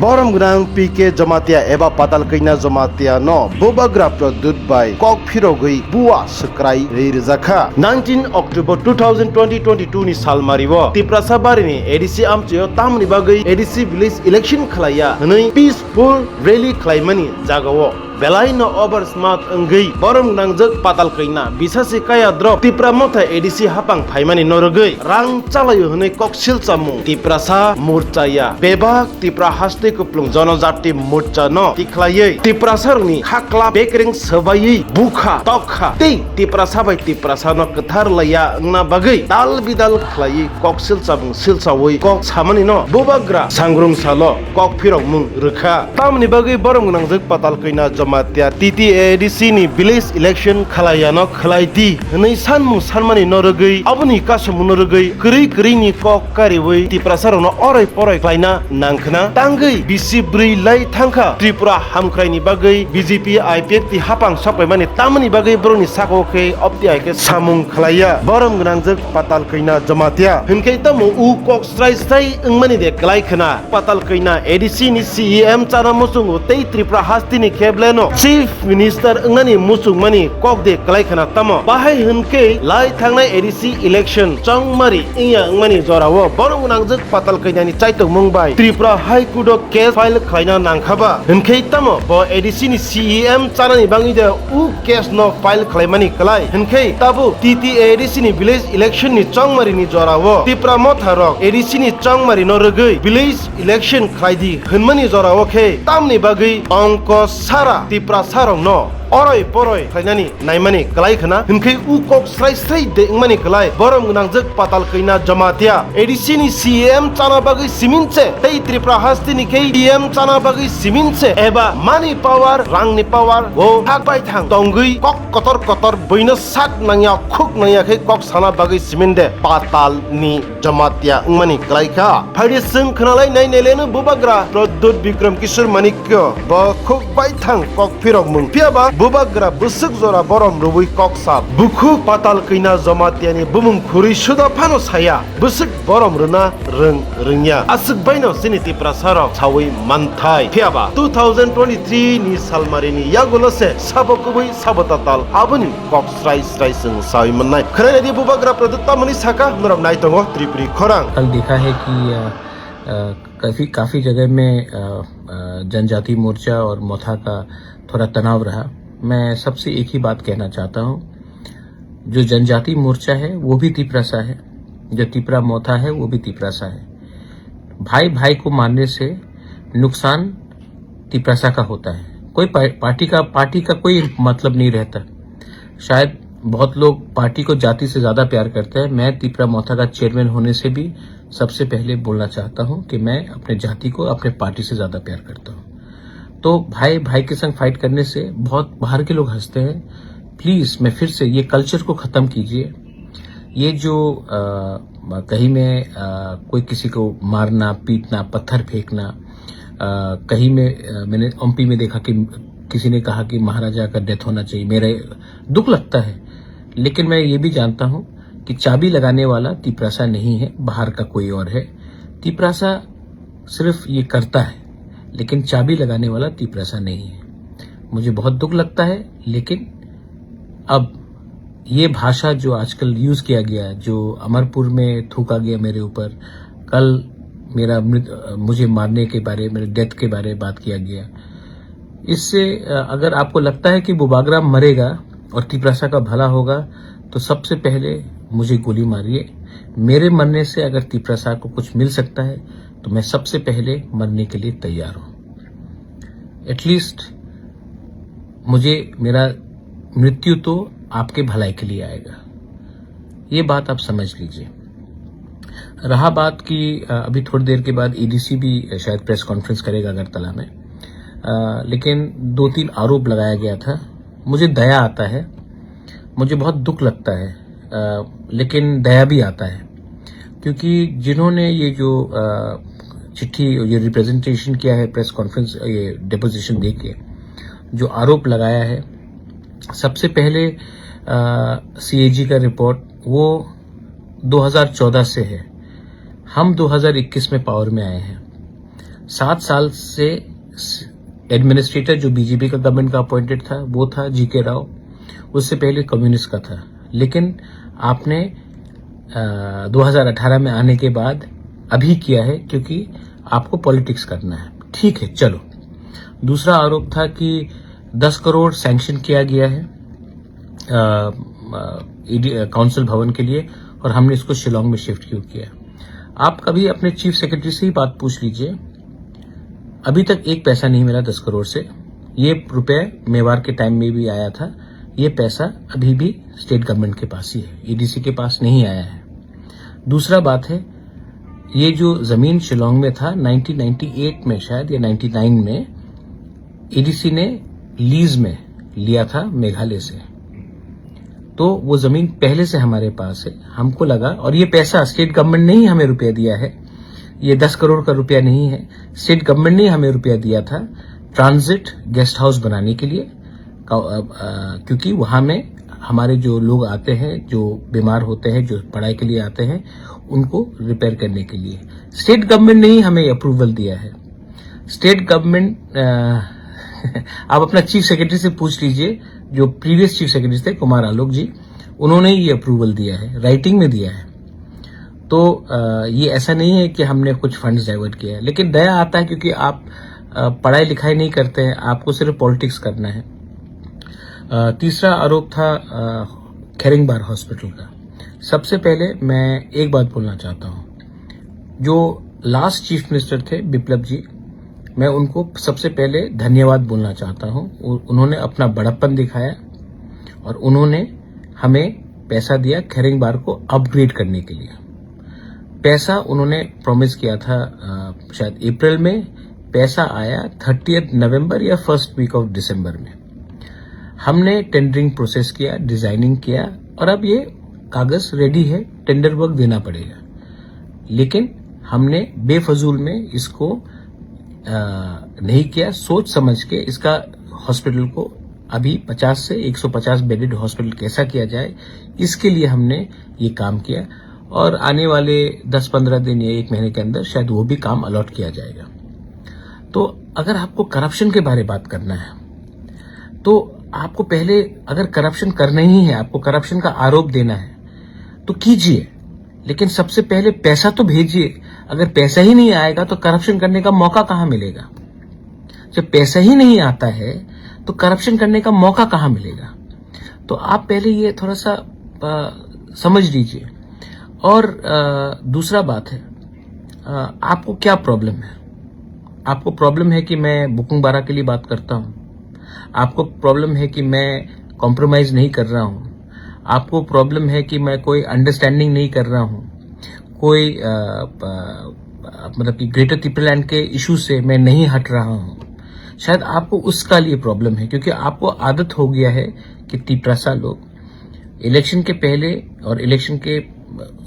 Borom Grang PK Jamatia Eba Patal Kaina Jamatia no Bobagra Product by Kok Phirogui Bua Skrai Rizakha 19 October 2022 ni Salmariwo Tiprasabari ni ADC Amchio Tamni Bagai ADC Village Election Khalaya Nei Peaceful Rally Klaimani Jagawo Belai no over smart engei Borom Nangjak Patal Kaina Bisasi Kaya drop Tipra Mota ADC Hapang Phaimani Norogei Rang Chalayo Hne Kok Silchamu Tiprasa Murchaya Bebak Tipra Haste Kuplung Jonojati Murcha no Tiklaye Tiprasarni Hakla Bekering Sabai Bukha Tokha Ti Tiprasa bai Tiprasa no Kathar Laya Ngna Bagai Dal Bidal Khlai Kok Silchabung Silchawoi Kok Samani no Bobagra Sangrung Salo Kok Phirok Mung Rukha Tamni Bagai Borom Nangjak Patal Kaina Jamatia TTADC ni village election khalaya no khalaiti nei sanmung sanmani norogei abuni kasamu norogei kri ni kok kariwei tiprasaro no orai porai klaina nangkhna tangei bisi brui lai thangkha Tripura hamkrai ni bagai BJP IPF ti hapang sapai mani tamani bagai broni sako ke opti ai ke samung khalaya borom gnangjak patal kaina jamatia hinkai tamu u kok strai engmani de klai khna patal kaina ADC ni CEM chana musung tei Tripura hasti ni keblen Chief Minister Ngani Musung Mani Kok de Kalai Khana Tamo Bahai Hunke Lai Thangnai ADC election Chongmari Ingya Ngani Jorawo Borong Nangjak Patal Kainani Chaitong Mumbai Tripura High Court case file Khaina Nangkhaba Hunke Tamo Bo ADC ni CEM Chanani Bangi de U case no file Khlaimani Kalai Hunke Tabu TTADC ni village election ni Chongmari ni Jorawo Tripura Motharok ADC ni Chongmari no Rogei village election Khlaidi Hunmani Jorawo Khe Tamni Bagai Angko Sara Tipra sarong no Oroi poroi khainani naimani kalai khana hinkai u kok srai de ingmani kalai borom gnangjak patal kaina jamatia ADC ni CM chana bagai siminche tei Tripura hasti ni kei DM chana bagai siminche eba mani power rang ni power o hakbai thang tongui kok kotor boina sak nangya khuk nangya kei kok sana bagai siminde patal ni jamatia ingmani kalai kha phari sing khnalai nai nelenu bubagra Pradut Bikram Kishore Manikyo ba khuk bai thang kok phirok mung piaba Bubagra busuk zora borom rubui koksa buku patal kaina jamatiani bumung khuri suda phano saya busuk borom runa rengnya asuk baino sini Tripura sarok chawi manthai phiaba 2023 ni salmari ni yagolose sabokubui sabotatal abuni kok strai sing sawi mannai khare di Bubagra Pradut tamani saka नरम नाई tongo Tripuri khorang कल देखा है कि काफी जगह में जनजाति मोर्चा और मोथा का थोड़ा तनाव रहा। मैं सबसे एक ही बात कहना चाहता हूं, जो जनजाति मोर्चा है वो भी तिपरासा है, जो तिपरा मोथा है वो भी तिपरासा है। भाई भाई को मारने से नुकसान तिपरासा का होता है। कोई पार्टी का कोई मतलब नहीं रहता। शायद बहुत लोग पार्टी को जाति से ज्यादा प्यार करते हैं। मैं तिपरा मोथा का चेयरमैन होने से भी सबसे पहले बोलना चाहता हूं कि मैं अपने जाति को अपने पार्टी से ज्यादा प्यार करता हूं। तो भाई भाई के संग फाइट करने से बहुत बाहर के लोग हंसते हैं। प्लीज मैं फिर से ये कल्चर को खत्म कीजिए। ये जो कहीं में कोई किसी को मारना पीटना पत्थर फेंकना, कहीं में मैंने एमपी में देखा कि किसी ने कहा कि महाराजा का डेथ होना चाहिए। मेरे दुख लगता है, लेकिन मैं ये भी जानता हूं कि चाबी लगाने वाला तिपरासा नहीं है, बाहर का कोई और है। तिपरासा सिर्फ ये करता है, लेकिन चाबी लगाने वाला तिपरासा नहीं है। मुझे बहुत दुख लगता है, लेकिन अब ये भाषा जो आजकल यूज किया गया, जो अमरपुर में थूका गया मेरे ऊपर, कल मुझे मारने के बारे, मेरे डेथ के बारे में बात किया गया, इससे अगर आपको लगता है कि बुबाग्रा मरेगा और तिपरासा का भला होगा तो सबसे पहले मुझे गोली मारिए। मेरे मरने से अगर तिपरासा को कुछ मिल सकता है तो मैं सबसे पहले मरने के लिए तैयार हूं। एटलीस्ट मुझे मेरा मृत्यु तो आपके भलाई के लिए आएगा, ये बात आप समझ लीजिए। रहा बात कि अभी थोड़ी देर के बाद एडीसी भी शायद प्रेस कॉन्फ्रेंस करेगा अगरतला में, लेकिन 2-3 आरोप लगाया गया था। मुझे दया आता है, मुझे बहुत दुख लगता है, लेकिन दया भी आता है, क्योंकि जिन्होंने ये जो चिट्ठी, ये रिप्रेजेंटेशन किया है प्रेस कॉन्फ्रेंस, ये डिपोजिशन देके जो आरोप लगाया है, सबसे पहले सीएजी का रिपोर्ट वो 2014 से है। हम 2021 में पावर में आए हैं। 7 साल से एडमिनिस्ट्रेटर जो बीजेपी का गवर्नमेंट का अपॉइंटेड था वो था जीके राव, उससे पहले कम्युनिस्ट का था। लेकिन आपने 2018 में आने के बाद अभी किया है क्योंकि आपको पॉलिटिक्स करना है। ठीक है, चलो। दूसरा आरोप था कि 10 करोड़ सैंक्शन किया गया है काउंसिल भवन के लिए और हमने इसको शिलोंग में शिफ्ट क्यों किया। आप कभी अपने चीफ सेक्रेटरी से ही बात पूछ लीजिए, अभी तक एक पैसा नहीं मिला 10 करोड़ से। ये रुपए मेवाड़ के टाइम में भी आया था, ये पैसा अभी भी स्टेट गवर्नमेंट के पास ही है, ईडीसी के पास नहीं आया है। दूसरा बात है, ये जो जमीन शिलोंग में था 1998 में शायद या 99 में ईडीसी ने लीज में लिया था मेघालय से, तो वो जमीन पहले से हमारे पास है। हमको लगा, और ये पैसा स्टेट गवर्नमेंट ने ही हमें रुपया दिया है, ये 10 करोड़ का रुपया नहीं है, स्टेट गवर्नमेंट ने हमें रुपया दिया था ट्रांजिट गेस्ट हाउस बनाने के लिए, क्योंकि वहां में हमारे जो लोग आते हैं, जो बीमार होते हैं, जो पढ़ाई के लिए आते हैं, उनको रिपेयर करने के लिए स्टेट गवर्नमेंट ने ही हमें अप्रूवल दिया है। स्टेट गवर्नमेंट आप अपना चीफ सेक्रेटरी से पूछ लीजिए, जो प्रीवियस चीफ सेक्रेटरी थे कुमार आलोक जी, उन्होंने ये अप्रूवल दिया है, राइटिंग में दिया है। तो ये ऐसा नहीं है कि हमने कुछ फंड्स डाइवर्ट किया है, लेकिन दया आता है क्योंकि आप पढ़ाई लिखाई नहीं करते हैं, आपको सिर्फ पॉलिटिक्स करना है। तीसरा आरोप था खेरिंगबार हॉस्पिटल का। सबसे पहले मैं एक बात बोलना चाहता हूं, जो लास्ट चीफ मिनिस्टर थे बिप्लब जी, मैं उनको सबसे पहले धन्यवाद बोलना चाहता हूं। उन्होंने अपना बड़प्पन दिखाया और उन्होंने हमें पैसा दिया खेरिंगबार को अपग्रेड करने के लिए। पैसा उन्होंने प्रॉमिस किया था शायद अप्रैल में, पैसा आया 30 नवंबर या फर्स्ट वीक ऑफ दिसंबर में। हमने टेंडरिंग प्रोसेस किया, डिजाइनिंग किया और अब ये कागज रेडी है, टेंडर वर्क देना पड़ेगा। लेकिन हमने बेफजूल में इसको नहीं किया, सोच समझ के इसका हॉस्पिटल को अभी 50 से 150 बेडेड हॉस्पिटल कैसा किया जाए, इसके लिए हमने ये काम किया और आने वाले 10-15 दिन या 1 महीने के अंदर शायद वो भी काम अलॉट किया जाएगा। तो अगर आपको करप्शन के बारे में बात करना है तो आपको पहले, अगर करप्शन करना ही है, आपको करप्शन का आरोप देना है तो कीजिए, लेकिन सबसे पहले पैसा तो भेजिए। अगर पैसा ही नहीं आएगा तो करप्शन करने का मौका कहां मिलेगा? जब पैसा ही नहीं आता है तो करप्शन करने का मौका कहां मिलेगा? तो आप पहले ये थोड़ा सा समझ लीजिए। और दूसरा बात है, आपको क्या प्रॉब्लम है? आपको प्रॉब्लम है कि मैं बुकिंग बारा के लिए बात करता हूं, आपको प्रॉब्लम है कि मैं कॉम्प्रोमाइज नहीं कर रहा हूं, आपको प्रॉब्लम है कि मैं कोई अंडरस्टैंडिंग नहीं कर रहा हूं, कोई मतलब कि ग्रेटर तिपरलैंड के इशू से मैं नहीं हट रहा हूं, शायद आपको उसका लिए प्रॉब्लम है, क्योंकि आपको आदत हो गया है कि तिपरासा लोग इलेक्शन के पहले और इलेक्शन के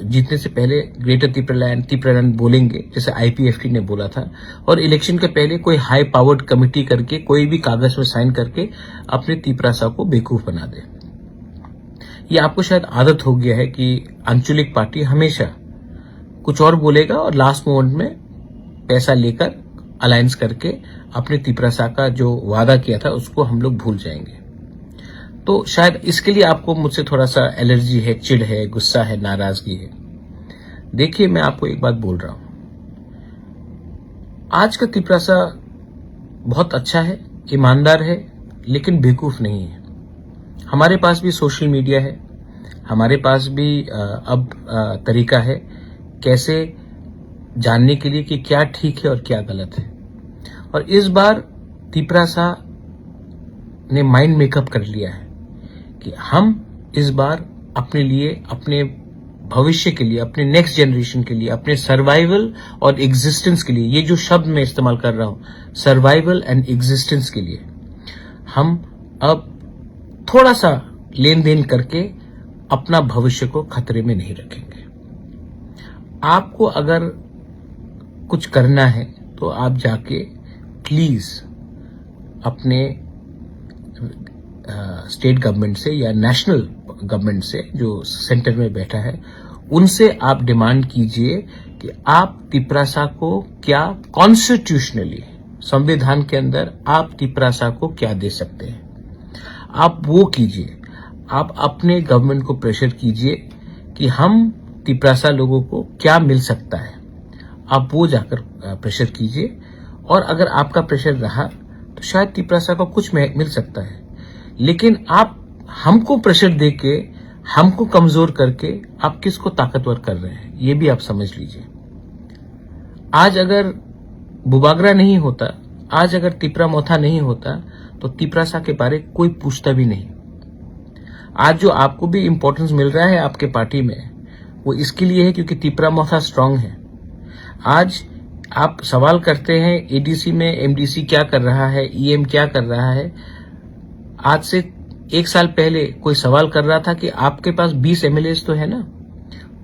जीतने से पहले ग्रेटर तिपरलैंड बोलेंगे, जैसे आईपीएफटी ने बोला था, और इलेक्शन के पहले कोई हाई पावर्ड कमिटी करके कोई भी कागज में साइन करके अपने तिपरासा को बेवकूफ बना दे। ये आपको शायद आदत हो गया है कि आंचलिक पार्टी हमेशा कुछ और बोलेगा और लास्ट मोमेंट में पैसा लेकर अलायंस करके अपने तिपरासा का जो वादा किया था उसको हम लोग भूल जाएंगे। तो शायद इसके लिए आपको मुझसे थोड़ा सा एलर्जी है, चिढ़ है, गुस्सा है, नाराजगी है। देखिए, मैं आपको एक बात बोल रहा हूं, आज का तिपरासा बहुत अच्छा है, ईमानदार है, लेकिन बेवकूफ नहीं है। हमारे पास भी सोशल मीडिया है, हमारे पास भी अब तरीका है कैसे जानने के लिए कि क्या ठीक है और क्या गलत है। और इस बार तिपरासा ने माइंड मेकअप कर लिया है कि हम इस बार अपने लिए, अपने भविष्य के लिए, अपने नेक्स्ट जनरेशन के लिए, अपने सर्वाइवल और एग्जिस्टेंस के लिए, ये जो शब्द मैं इस्तेमाल कर रहा हूं, सर्वाइवल एंड एग्जिस्टेंस के लिए, हम अब थोड़ा सा लेन देन करके अपना भविष्य को खतरे में नहीं रखेंगे। आपको अगर कुछ करना है तो आप जाके प्लीज अपने स्टेट गवर्नमेंट से या नेशनल गवर्नमेंट से, जो सेंटर में बैठा है, उनसे आप डिमांड कीजिए कि आप तिपरासा को क्या कॉन्स्टिट्यूशनली संविधान के अंदर आप तिपरासा को क्या दे सकते हैं, आप वो कीजिए। आप अपने गवर्नमेंट को प्रेशर कीजिए कि हम तिपरासा लोगों को क्या मिल सकता है, आप वो जाकर प्रेशर कीजिए। और अगर आपका प्रेशर रहा तो शायद तिपरासा को कुछ मिल सकता है, लेकिन आप हमको प्रेशर देके, हमको कमजोर करके आप किसको ताकतवर कर रहे हैं, ये भी आप समझ लीजिए। आज अगर बुबागरा नहीं होता, आज अगर तिपरा मोथा नहीं होता, तो तिपरासा के बारे कोई पूछता भी नहीं। आज जो आपको भी इंपॉर्टेंस मिल रहा है आपके पार्टी में, वो इसके लिए है क्योंकि तिपरा मोथा स्ट्रांग है। आज आप सवाल करते हैं एडीसी में एमडीसी क्या कर रहा है, ईएम क्या कर रहा है। आज से 1 साल पहले कोई सवाल कर रहा था कि आपके पास 20 एमएलएस तो है ना,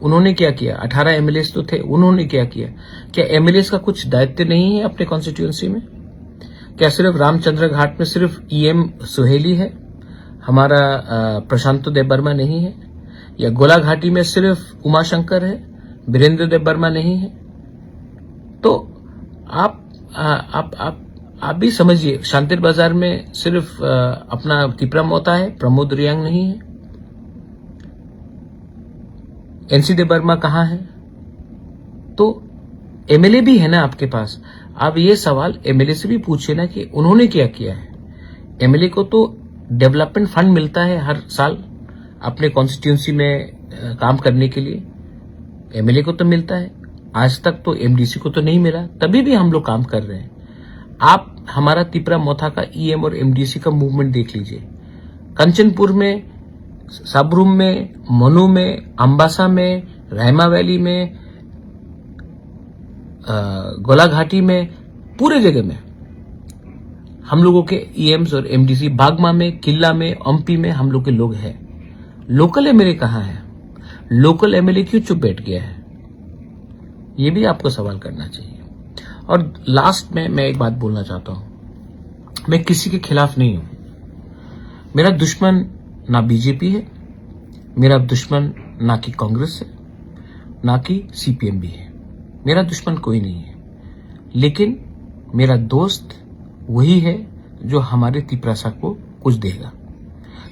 उन्होंने क्या किया? 18 एमएलएस तो थे, उन्होंने क्या किया? क्या एमएलएस का कुछ दायित्व नहीं है अपने कॉन्स्टिट्यूएंसी में? क्या सिर्फ रामचंद्र घाट में सिर्फ ईएम सुहेली है, हमारा प्रशांत देव वर्मा नहीं है? या गोला घाटी में सिर्फ उमाशंकर है, बीरेंद्र देव वर्मा नहीं है? तो आप भी समझिए, शांतिर बाजार में सिर्फ अपना तिपरा मोता है, प्रमोद रियांग नहीं है। एनसी देव वर्मा कहां है? तो एमएलए भी है ना आपके पास। आप ये सवाल एमएलए से भी पूछिए ना कि उन्होंने क्या किया है। एमएलए को तो डेवलपमेंट फंड मिलता है हर साल अपने कॉन्स्टिट्यूंसी में काम करने के लिए, एमएलए को तो मिलता है। आज तक तो एमडीसी को तो नहीं मिला, तभी भी हम लोग काम कर रहे हैं। आप हमारा तिपरा मोथा का ईएम और एमडीसी का मूवमेंट देख लीजिए। कंचनपुर में, सबरूम में, मनु में, अंबासा में, रायमा वैली में, गोला घाटी में, पूरे जगह में हम लोगों के ईएम्स और एमडीसी, बागमा में, किला में, एमपी में हम लोग के लोग हैं। लोकल एमएलए कहां है? लोकल एमएलए क्यों चुप बैठ गया है? ये भी आपको सवाल करना चाहिए। और लास्ट में मैं एक बात बोलना चाहता हूं, मैं किसी के खिलाफ नहीं हूं। मेरा दुश्मन ना बीजेपी है, मेरा दुश्मन ना कि कांग्रेस है, ना कि सीपीएम भी है। मेरा दुश्मन कोई नहीं है, लेकिन मेरा दोस्त वही है जो हमारे तिपरासा को कुछ देगा।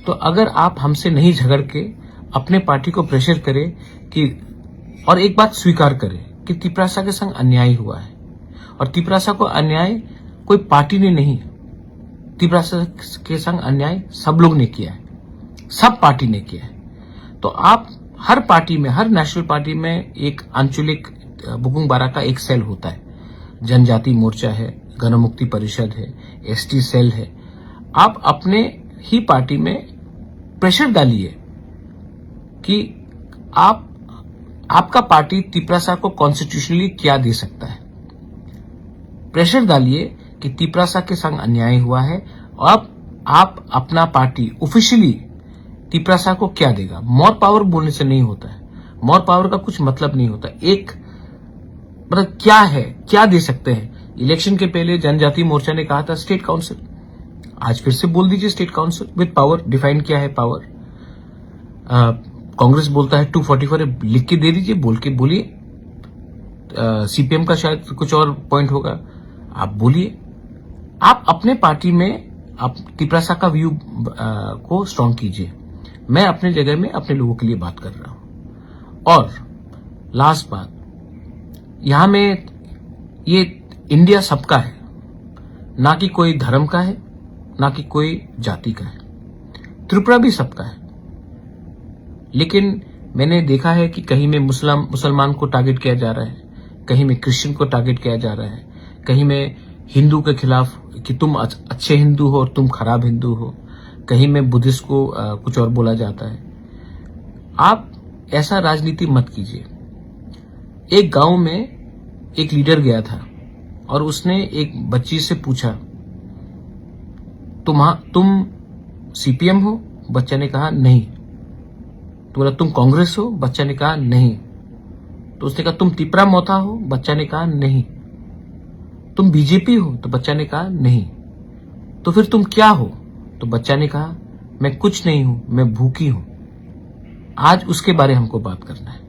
तो अगर आप हमसे नहीं झगड़ के अपने पार्टी को प्रेशर करें कि, और एक बात स्वीकार करें कि तिपरासा के संग अन्याय हुआ है, और तिपरासा को अन्याय कोई पार्टी ने नहीं, तिपरासा के संग अन्याय सब लोग ने किया है, सब पार्टी ने किया है। तो आप हर पार्टी में, हर नेशनल पार्टी में एक आंचलिक बुकुंग बारा का एक सेल होता है। जनजाति मोर्चा है, गणमुक्ति परिषद है, एसटी सेल है। आप अपने ही पार्टी में प्रेशर डालिए कि आपका पार्टी तिपरासा को कॉन्स्टिट्यूशनली क्या दे सकता है। प्रेशर डालिए कि तिपरासा के संग अन्याय हुआ है, और अब आप अपना पार्टी ऑफिशियली तिपरासा को क्या देगा। मोर पावर बोलने से नहीं होता है, मोर पावर का कुछ मतलब नहीं होता। एक मतलब क्या है, क्या दे सकते हैं। इलेक्शन के पहले जनजाति मोर्चा ने कहा था स्टेट काउंसिल, आज फिर से बोल दीजिए state council with power. Define क्या है पावर? कांग्रेस बोलता है 244 लिख के दे दीजिए, बोल के बोलिए। सीपीएम का शायद कुछ और पॉइंट होगा, आप बोलिए। आप अपने पार्टी में आप तिपरासा का व्यू को स्ट्रांग कीजिए। मैं अपने जगह में अपने लोगों के लिए बात कर रहा हूं। और लास्ट बात, यहां में ये इंडिया सबका है, ना कि कोई धर्म का है, ना कि कोई जाति का है। त्रिपुरा भी सबका है, लेकिन मैंने देखा है कि कहीं में मुसलमान को टारगेट किया जा रहा है, कहीं में क्रिश्चियन को टारगेट किया जा रहा है, कहीं में हिंदू के खिलाफ कि तुम अच्छे हिंदू हो और तुम खराब हिंदू हो, कहीं में बुद्धिस्ट को कुछ और बोला जाता है। आप ऐसा राजनीति मत कीजिए। एक गांव में एक लीडर गया था और उसने एक बच्ची से पूछा, तुम सीपीएम हो? बच्चा ने कहा नहीं। तो बोला तुम कांग्रेस हो? बच्चा ने कहा नहीं। तो उसने कहा तुम तिपरा मोथा हो? बच्चा ने कहा नहीं। तुम बीजेपी हो? तो बच्चा ने कहा नहीं। तो फिर तुम क्या हो? तो बच्चा ने कहा मैं कुछ नहीं हूं, मैं भूखी हूं। आज उसके बारे हमको बात करना है।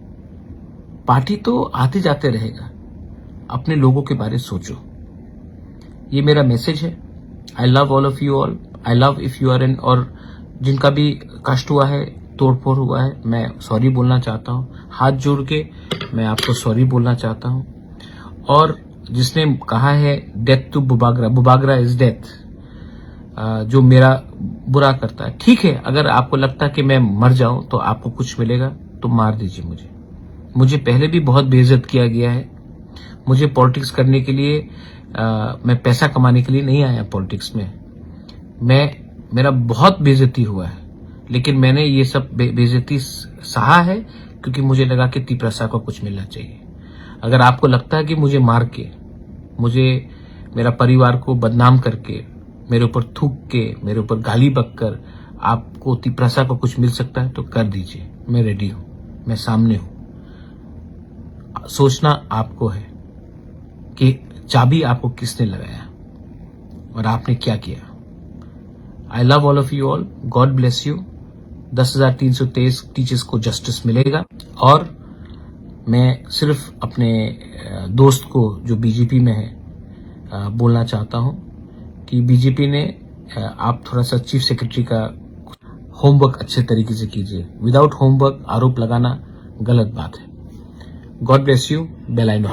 पार्टी तो आते जाते रहेगा, अपने लोगों के बारे में सोचो। ये मेरा मैसेज है। I love all of you all. I love if you are in, और जिनका भी कष्ट हुआ है, तोड़फोड़ हुआ है, मैं सॉरी बोलना चाहता हूँ। हाथ जोड़ के मैं आपको सॉरी बोलना चाहता हूँ। और जिसने कहा है डेथ टू बुबागरा, बुबागरा इज डेथ, जो मेरा बुरा करता है, ठीक है, अगर आपको लगता है कि मैं मर जाऊं तो आपको कुछ मिलेगा तो मार दीजिए मुझे। मुझे पहले भी बहुत बेइज्जत किया गया है। मुझे पॉलिटिक्स करने के लिए मैं पैसा कमाने के लिए नहीं आया पॉलिटिक्स में। मेरा बहुत बेइज्जती हुआ है, लेकिन मैंने ये सब बेइज्जती सहा है क्योंकि मुझे लगा कि तिप्रसा को कुछ मिलना चाहिए। अगर आपको लगता है कि मुझे मार के, मुझे मेरा परिवार को बदनाम करके, मेरे ऊपर थूक के, मेरे ऊपर गाली बककर आपको तिप्रसा को कुछ मिल सकता है तो कर दीजिए। मैं रेडी हूं, मैं सामने हूं। सोचना आपको है कि चाबी आपको किसने लगाया और आपने क्या किया। आई love all of you all. God bless you. 10,323 teachers को जस्टिस मिलेगा। और मैं सिर्फ अपने दोस्त को जो बीजेपी में है बोलना चाहता हूं कि बीजेपी ने आप थोड़ा सा चीफ सेक्रेटरी का होमवर्क अच्छे तरीके से कीजिए। विदाउट होमवर्क आरोप लगाना गलत बात है। God bless you. Bell I no.